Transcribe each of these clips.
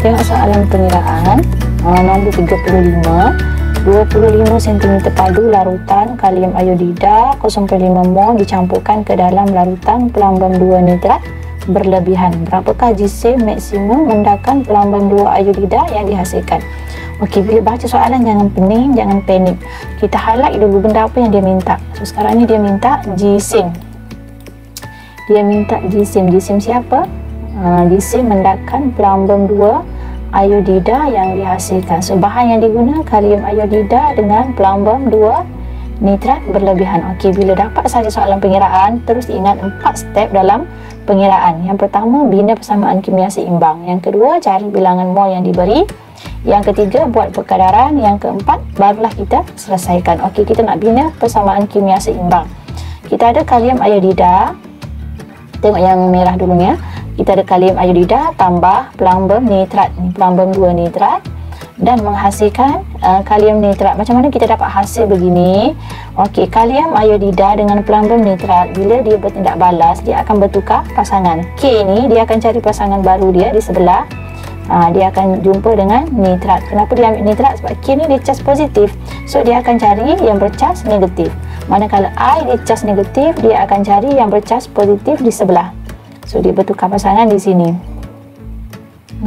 tengok soalan pengiraan nombor 35. 25 cm padu larutan kalium iodida 0,5 mol dicampurkan ke dalam larutan pelambang 2 nitrat berlebihan. Berapakah jisim maksimum mendakan pelambang 2 iodida yang dihasilkan? Okey, bila baca soalan jangan pening, jangan panik. Kita highlight dulu benda apa yang dia minta. So sekarang ni dia minta jisim. Dia minta jisim. Jisim siapa? Jisim mendakan pelambang 2 iodida yang dihasilkan. So bahan yang diguna kalium iodida dengan pelambang 2 nitrat berlebihan. Okey, bila dapat saja soalan pengiraan, terus ingat 4 step dalam pengiraan. Yang pertama, bina persamaan kimia seimbang. Yang kedua, cari bilangan mol yang diberi. Yang ketiga, buat perkadaran. Yang keempat, barulah kita selesaikan. Okey, kita nak bina persamaan kimia seimbang. Kita ada kalium iodida. Tengok yang merah dulu ya. Kita ada kalium iodida tambah pelambang nitrat, ni pelambang 2 nitrat, dan menghasilkan kalium nitrat. Macam mana kita dapat hasil begini? Okey, kalium iodida dengan pelambang nitrat, bila dia bertindak balas, dia akan bertukar pasangan. K ni dia akan cari pasangan baru dia di sebelah. Dia akan jumpa dengan nitrat. Kenapa dia ambil nitrat? Sebab K ni dia cas positif, so dia akan cari yang bercas negatif. Manakala I dia cas negatif, dia akan cari yang bercas positif di sebelah. So dia bertukar pasangan di sini.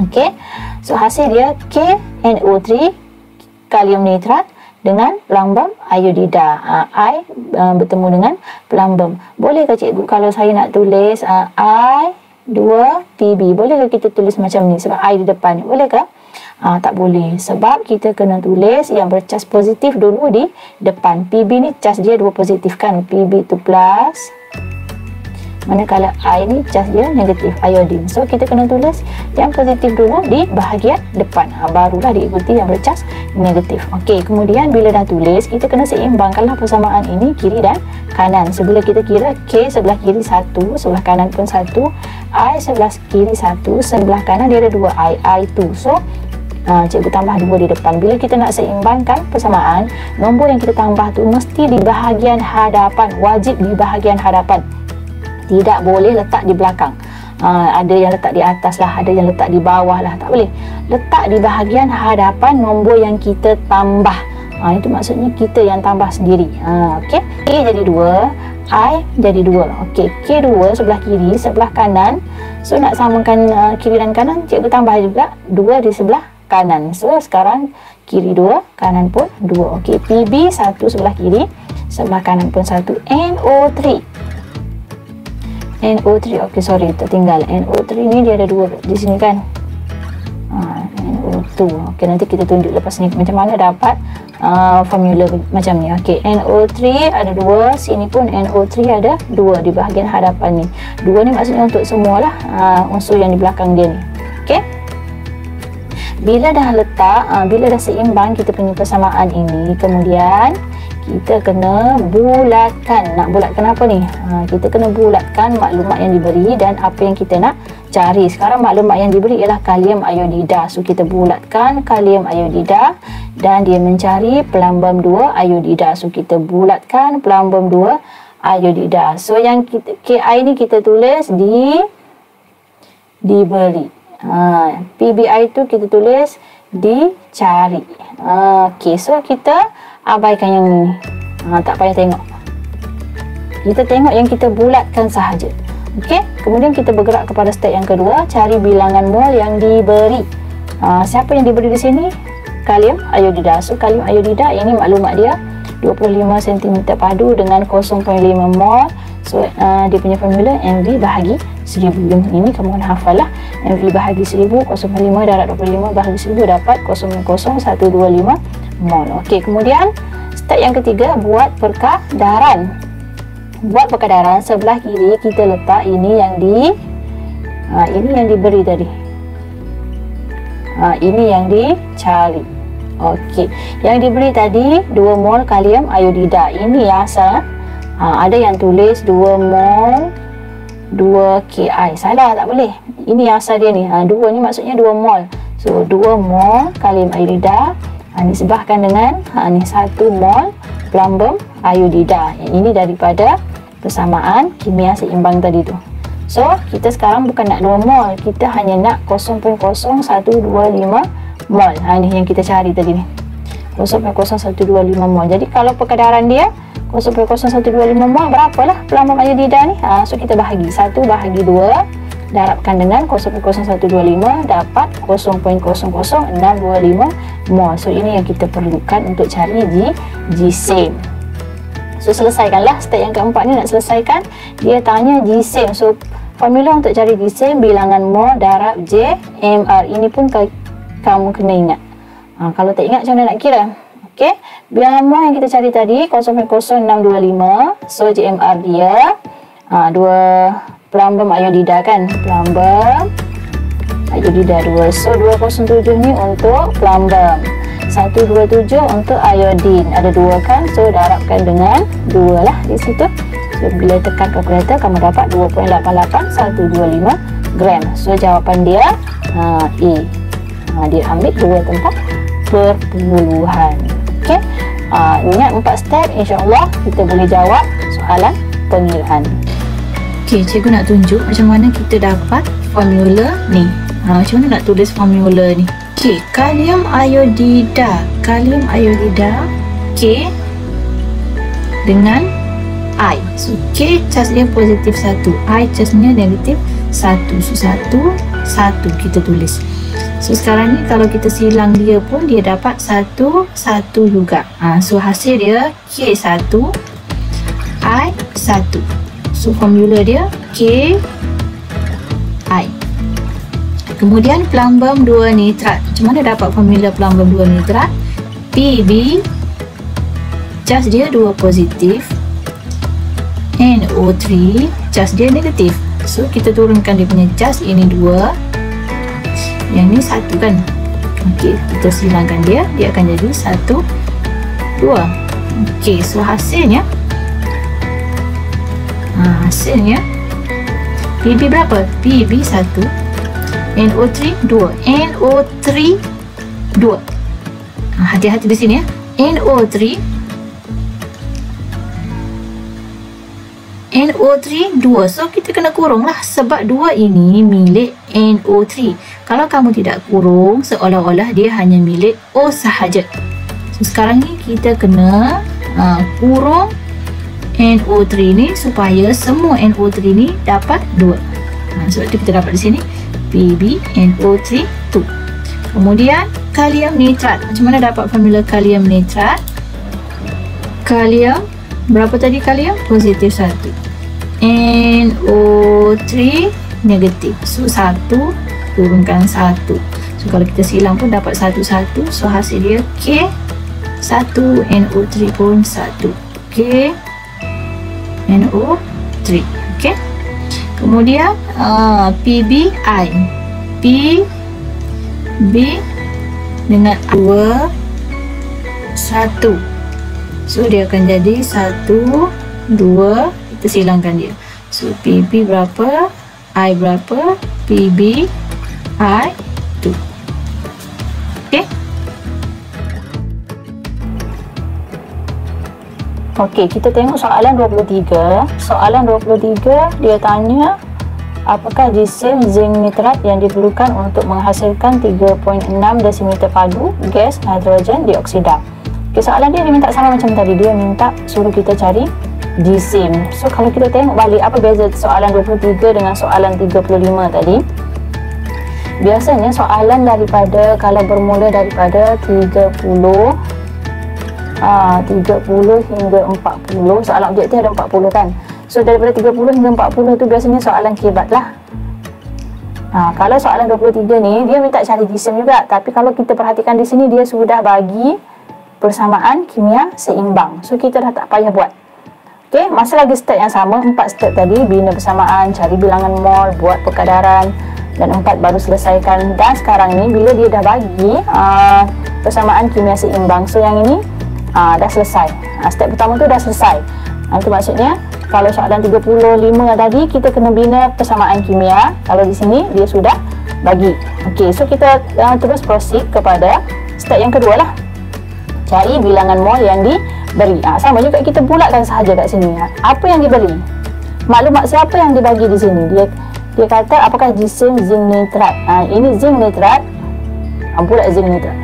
Okey. So hasil dia KNO3 kalium nitrat dengan pelambang iodida. I bertemu dengan pelambang. Bolehkah cikgu kalau saya nak tulis I 2 PB, bolehkah kita tulis macam ni sebab I di depan? Bolehkah? Tak boleh, sebab kita kena tulis yang bercas positif dulu di depan. PB ni cas dia 2 positif kan, PB tu plus, manakala I ni cas dia negatif, iodin. So kita kena tulis yang positif dulu di bahagian depan, barulah diikuti yang bercas negatif. Okey, kemudian bila dah tulis, kita kena seimbangkanlah persamaan ini kiri dan kanan. Sebelum kita kira K sebelah kiri 1, sebelah kanan pun 1, I sebelah kiri 1, sebelah kanan dia ada 2 I2. So cikgu tambah 2 di depan. Bila kita nak seimbangkan persamaan, nombor yang kita tambah tu mesti di bahagian hadapan, wajib di bahagian hadapan. Tidak boleh letak di belakang. Ada yang letak di atas lah, ada yang letak di bawah lah, tak boleh. Letak di bahagian hadapan nombor yang kita tambah. Itu maksudnya kita yang tambah sendiri. Okey, K jadi 2, I jadi 2. Okey, K2 sebelah kiri, sebelah kanan. So nak samakan kiri dan kanan, cikgu tambah juga 2 di sebelah kanan. So sekarang kiri 2, kanan pun 2. Okey, PB 1 sebelah kiri, sebelah kanan pun 1. NO3. NO3, okey, sorry tertinggal. NO3 ni dia ada 2 di sini kan. NO2. Okey, nanti kita tunjuk lepas ni macam mana dapat formula macam ni. Okey, NO3 ada 2, sini pun NO3 ada 2 di bahagian hadapan ni. 2 ni maksudnya untuk semualah unsur yang di belakang dia ni. Okey. Bila dah letak, bila dah seimbang kita punya persamaan ini, kemudian kita kena bulatkan. Nak bulatkan apa ni? Kita kena bulatkan maklumat yang diberi dan apa yang kita nak cari. Sekarang maklumat yang diberi ialah kalium iodida. So kita bulatkan kalium iodida dan dia mencari pelambang 2 iodida. So kita bulatkan pelambang 2 iodida. So yang KI ni kita tulis diberi. PBI tu kita tulis dicari. Okey, so kita abaikan yang ni. Tak payah tengok. Kita tengok yang kita bulatkan sahaja. Okey, kemudian kita bergerak kepada step yang kedua, cari bilangan mol yang diberi. Siapa yang diberi di sini? Kalium iodida. So kalium iodida ini maklumat dia 25 cm padu dengan 0,5 mol. So dia punya formula MV bahagi 1000. Ini kamu kena hafal lah. MV bahagi 1000, 0,5 darab 25 bahagi 1000 dapat 0,0125 mol. Okey, kemudian step yang ketiga, buat perkadaran. Buat perkadaran, sebelah kiri kita letak ini yang ini yang diberi tadi. Ini yang dicari. Okey, yang diberi tadi 2 mol kalium iodida. Ini asal. Ada yang tulis 2 mol 2 KI. Salah, tak boleh. Ini asal dia ni. 2 ni maksudnya 2 mol. So 2 mol kalium iodida. Disebahkan dengan ni 1 mol pelambang iodida. Yang ini daripada persamaan kimia seimbang tadi tu. So kita sekarang bukan nak 2 mol, kita hanya nak 0.0125 mol. Ini yang kita cari tadi ni, 0.0125 mol. Jadi kalau perkadaran dia 0.0125 mol, berapalah pelambang iodida ni? So kita bahagi 1 bahagi 2, darabkan dengan 0.0125, dapat 0.00625 mol. So ini yang kita perlukan untuk cari GSAM. So selesaikanlah step yang keempat ni. Nak selesaikan, dia tanya GSAM. So formula untuk cari GSAM, bilangan mol darab JMR. Ini pun kamu kena ingat. Kalau tak ingat macam mana nak kira? Okey, bilangan mol yang kita cari tadi 0.0625. So JMR dia dua pelambang iodida kan, pelambang iodida 2. So 207 ni untuk pelambang, 127 untuk iodin, ada 2 kan. So darabkan dengan 2 lah di situ. So bila tekan kalkulator, kamu dapat 2.88125 gram. So jawapan dia A. Dia ambil 2 tempat perpuluhan. Okey, ingat 4 step, insyaAllah kita boleh jawab soalan pengiraan. Okey, cikgu nak tunjuk macam mana kita dapat formula ni. Macam mana nak tulis formula ni? Okey, kalium iodida K dengan I. So K charge dia positif 1, I charge nya negatif 1. So 1 kita tulis. So sekarang ni kalau kita silang dia pun dia dapat 1 juga. So hasil dia K1 I1. So formula dia K I. Kemudian pelambang 2 nitrat. Macam mana dapat formula pelambang 2 nitrat? PB charge dia 2 positif, NO3 charge dia negatif. So kita turunkan dia punya charge, ini 2, yang ni 1 kan. Okey, kita silangkan dia akan jadi 1 2. Okey, so hasilnya PB berapa? PB 1, NO3 2, NO3 2. Hati-hati di sini ya, NO3 2. So kita kena kurung lah, sebab 2 ini milik NO3. Kalau kamu tidak kurung, seolah-olah dia hanya milik O sahaja. So sekarang ni kita kena kurung NO3 ni supaya semua NO3 ni dapat 2. Sebab itu kita dapat di sini PB NO3 2. Kemudian kalium nitrat. Macam mana dapat formula kalium nitrat? Kalium berapa tadi? Kalium positif 1, NO3 negatif. So 1 turunkan 1. So kalau kita silang pun dapat 1 1. So hasil dia K1, NO3 pun 1, K NO3. Okey. Kemudian PBI, PB dengan 2 1. So dia akan jadi 1 2. Kita silangkan dia. So PB berapa, I berapa, PB I 2. Okey. Okey, kita tengok soalan 23. Soalan 23 dia tanya apakah GSAM zinc nitrat yang diperlukan untuk menghasilkan 3.6 desimeter padu gas hidrogen dioksida. Okey, soalan dia minta sama macam tadi, dia minta suruh kita cari GSAM. So kalau kita tengok balik apa beza soalan 23 dengan soalan 35 tadi. Biasanya soalan daripada, kalau bermula daripada 30 hingga 40, soalan objektif ada 40 kan. So daripada 30 hingga 40 tu biasanya soalan kebat lah. Kalau soalan 23 ni dia minta cari GSAM juga, tapi kalau kita perhatikan di sini dia sudah bagi persamaan kimia seimbang. So kita dah tak payah buat. Okey, masih lagi step yang sama, 4 step tadi, bina persamaan, cari bilangan mol, buat perkadaran, dan 4 baru selesaikan. Dan sekarang ni bila dia dah bagi persamaan kimia seimbang, so yang ini dah selesai. Step pertama tu dah selesai. Itu maksudnya kalau soalan 35 tadi kita kena bina persamaan kimia, kalau di sini dia sudah bagi. Okey, so kita terus proceed kepada step yang kedua lah. Cari bilangan mol yang diberi. Sama juga kita bulatkan sahaja kat sini. Apa yang diberi? maklumat siapa yang dibagi di sini? Dia kata apakah jisim zinc nitrat. Ini zinc nitrat. Pula zinc nitrat.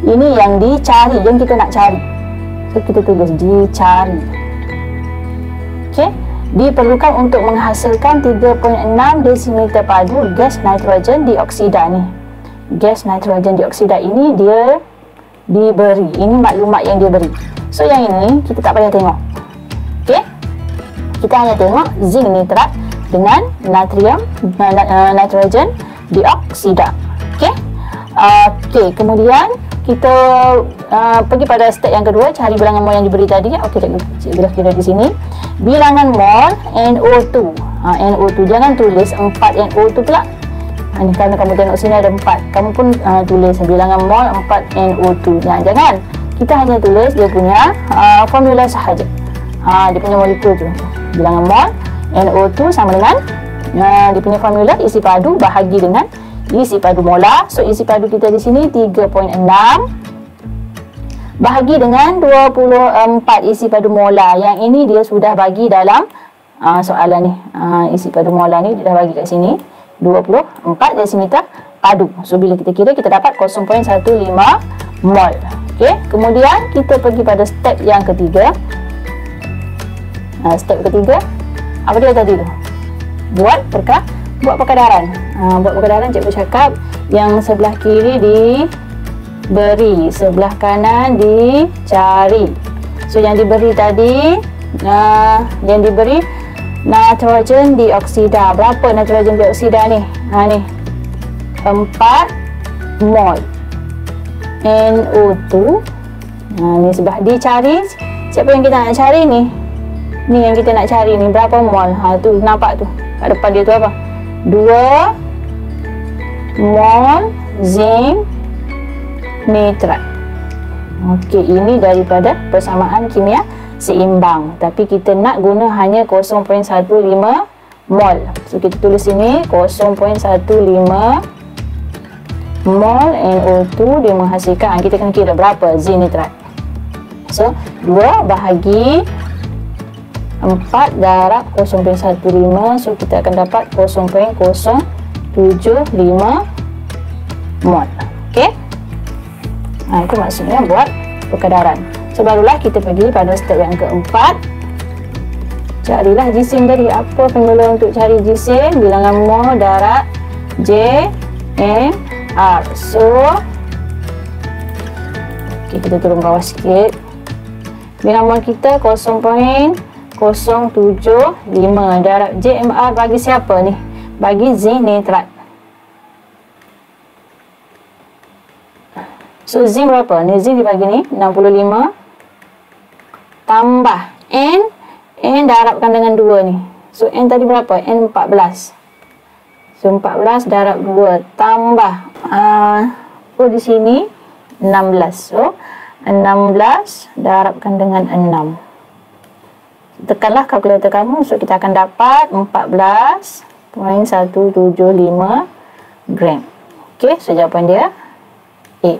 Ini yang dicari, yang kita nak cari. So kita tulis dicari. Okey, diperlukan untuk menghasilkan 3.6 desimeter padu gas nitrogen dioksida ni. Gas nitrogen dioksida ini dia diberi. Ini maklumat yang dia beri. So yang ini kita tak payah tengok. Okey, kita hanya tengok zinc nitrat dengan natrium nitrogen dioksida. Okey. Okey, kemudian kita pergi pada step yang kedua, cari bilangan mol yang diberi tadi. Okey, cikgu dah kira di sini. Bilangan mol NO2. NO2 jangan tulis 4 NO2 pula. Ini kerana kamu tengok sini ada 4. Kamu pun tulis bilangan mol 4 NO2. Jangan. Kita hanya tulis dia punya formula sahaja. Dia punya molekul tu. Bilangan mol NO2 sama dengan dia punya formula isi padu bahagi dengan isi padu molar. So isi padu kita di sini 3.6 bahagi dengan 24 isi padu molar. Yang ini dia sudah bagi dalam soalan ni. Isi padu molar ni dia dah bagi kat sini 24 desimeter padu. So bila kita kira kita dapat 0.15 mol. Okey, kemudian kita pergi pada step yang ketiga. Step ketiga apa dia tadi tu? Buat perkadaran. Buat perkadaran cikgu cakap yang sebelah kiri diberi, sebelah kanan dicari. So yang diberi tadi yang diberi nitrogen dioksida. Berapa nitrogen dioksida ni? Ni 4 mol NO2. Ni sebelah dicari. Siapa yang kita nak cari ni? Ni yang kita nak cari ni berapa mol? Tu nampak tu kat depan dia tu apa? 2 mol zinc nitrat. Okey, ini daripada persamaan kimia seimbang, tapi kita nak guna hanya 0.15 mol. So kita tulis sini 0.15 mol NO2 dia menghasilkan, kita kena kira berapa zinc nitrat. So 2 bahagi 4 darab 0.15. So kita akan dapat 0.075 mol. Okey, itu maksudnya buat perkadaran. So barulah kita pergi pada step yang keempat. Carilah jisim tadi. Apa formula untuk cari jisim? Bilangan mol darab JMR. So kita turun bawah sikit. Bilangan mol kita 0.075 darab JMR bagi siapa ni? Bagi zinc nitrat. So zinc berapa? Ni zinc dibagi ni 65 tambah N darabkan dengan 2 ni. So N tadi berapa? N 14. So 14 darab 2 tambah di sini 16. So 16 darabkan dengan 6. Tekanlah kalkulator kamu. So kita akan dapat 14.175 gram. Okey, so jawapan dia A.